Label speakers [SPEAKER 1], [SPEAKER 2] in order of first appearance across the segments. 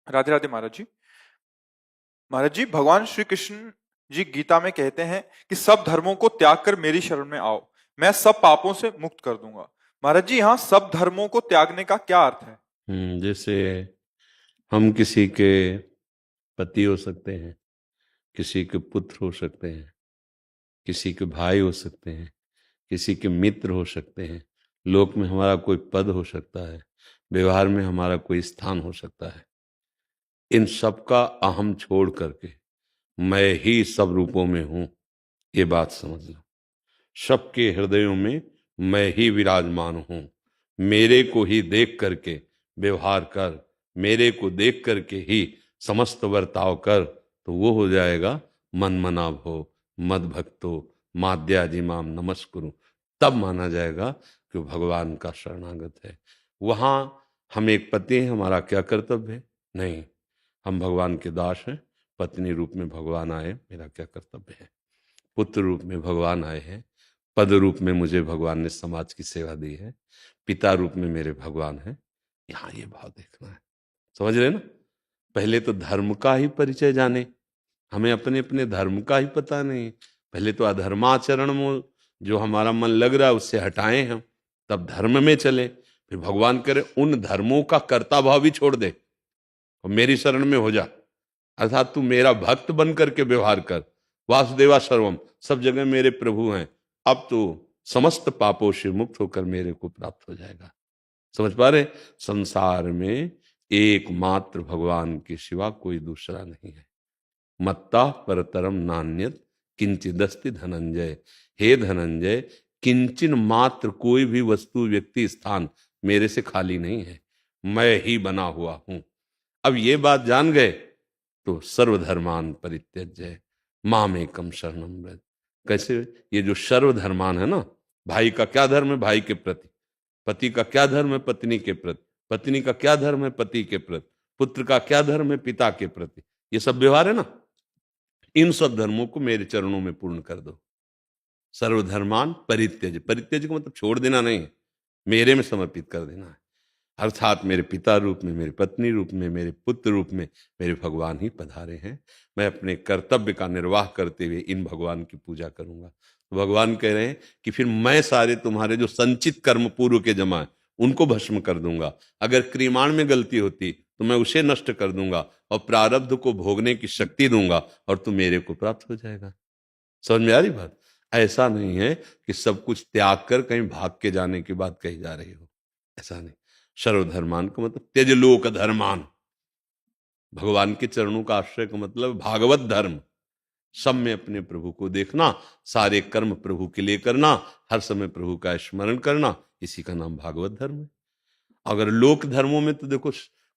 [SPEAKER 1] राधे राधे महाराज जी। महाराज जी, भगवान श्री कृष्ण जी गीता में कहते हैं कि सब धर्मों को त्याग कर मेरी शरण में आओ, मैं सब पापों से मुक्त कर दूंगा। महाराज जी, यहाँ सब धर्मों को त्यागने का क्या अर्थ है?
[SPEAKER 2] जैसे हम किसी के पति हो सकते हैं, किसी के पुत्र हो सकते हैं, किसी के भाई हो सकते हैं, किसी के मित्र हो सकते हैं, लोक में हमारा कोई पद हो सकता है, व्यवहार में हमारा कोई स्थान हो सकता है। इन सब का अहम छोड़ करके मैं ही सब रूपों में हूं, ये बात समझ लो। सबके हृदयों में मैं ही विराजमान हूं। मेरे को ही देख करके व्यवहार कर, मेरे को देख करके ही समस्त वर्ताव कर, तो वो हो जाएगा मन मना भो मद भक्तो माद्याजी माम नमस्कुरु। तब माना जाएगा कि भगवान का शरणागत है। वहां हम एक पति हैं, हमारा क्या कर्तव्य है? नहीं, हम भगवान के दास हैं। पत्नी रूप में भगवान आए, मेरा क्या कर्तव्य है? पुत्र रूप में भगवान आए हैं, पद रूप में मुझे भगवान ने समाज की सेवा दी है, पिता रूप में मेरे भगवान है। यहाँ ये भाव देखना है, समझ रहे ना? पहले तो धर्म का ही परिचय जाने, हमें अपने अपने धर्म का ही पता नहीं। पहले तो अधर्माचरण में जो हमारा मन लग रहा है उससे हटाएं हम, तब धर्म में चले। फिर भगवान करे उन धर्मों का कर्ता भाव भी छोड़ दे और मेरी शरण में हो जा, अर्थात तू मेरा भक्त बन करके व्यवहार कर। वासुदेवा सर्वम, सब जगह मेरे प्रभु हैं। अब तो समस्त पापों से मुक्त होकर मेरे को प्राप्त हो जाएगा। समझ पा रहे? संसार में एकमात्र भगवान के सिवा कोई दूसरा नहीं है। मत्ता परतरम नान्यत किंचिदस्ति धनंजय। हे धनंजय, किंचन मात्र कोई भी वस्तु व्यक्ति स्थान मेरे से खाली नहीं है, मैं ही बना हुआ हूं। अब ये बात जान गए तो सर्वधर्मान परित्यज्य मामेकम शरणम व्रज। कैसे? ये जो सर्वधर्मान है ना, भाई का क्या धर्म है भाई के प्रति, पति का क्या धर्म है पत्नी के प्रति, पत्नी का क्या धर्म है पति के प्रति, पुत्र का क्या धर्म है पिता के प्रति, ये सब व्यवहार है ना। इन सब धर्मों को मेरे चरणों में पूर्ण कर दो। सर्वधर्मान परित्यज, परित्यज का मतलब छोड़ देना नहीं है, मेरे में समर्पित कर देना है। अर्थात मेरे पिता रूप में, मेरी पत्नी रूप में, मेरे पुत्र रूप में मेरे भगवान ही पधारे हैं। मैं अपने कर्तव्य का निर्वाह करते हुए इन भगवान की पूजा करूंगा। तो भगवान कह रहे हैं कि फिर मैं सारे तुम्हारे जो संचित कर्म पूर्व के जमा है उनको भस्म कर दूंगा। अगर क्रियाण में गलती होती तो मैं उसे नष्ट कर दूंगा और प्रारब्ध को भोगने की शक्ति दूंगा और तू मेरे को प्राप्त हो जाएगा। समझ में आ रही बात? ऐसा नहीं है कि सब कुछ त्याग कर कहीं भाग के जाने की बात कही जा रही हो, ऐसा नहीं। सर्वधर्मान का मतलब त्यज लोक धर्मान, भगवान के चरणों का आश्रय का मतलब भागवत धर्म। सब में अपने प्रभु को देखना, सारे कर्म प्रभु के लिए करना, हर समय प्रभु का स्मरण करना, इसी का नाम भागवत धर्म है। अगर लोक धर्मों में तो देखो,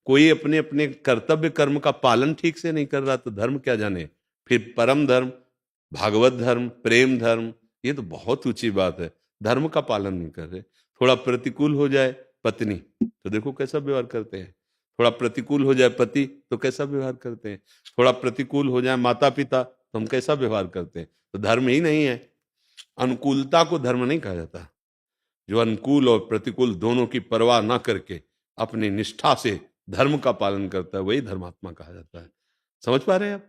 [SPEAKER 2] कोई अपने अपने कर्तव्य कर्म का पालन ठीक से नहीं कर रहा तो धर्म क्या जाने। फिर परम धर्म, भागवत धर्म, प्रेम धर्म, ये तो बहुत ऊंची बात है। धर्म का पालन नहीं कर रहे। थोड़ा प्रतिकूल हो जाए पत्नी तो देखो कैसा व्यवहार करते हैं, थोड़ा प्रतिकूल हो जाए पति तो कैसा व्यवहार करते हैं, थोड़ा प्रतिकूल हो जाए माता पिता तो हम कैसा व्यवहार करते हैं। तो धर्म ही नहीं है। अनुकूलता को धर्म नहीं कहा जाता। जो अनुकूल और प्रतिकूल दोनों की परवाह ना करके अपनी निष्ठा से धर्म का पालन करता है वही धर्मात्मा कहा जाता है। समझ पा रहे हैं आप?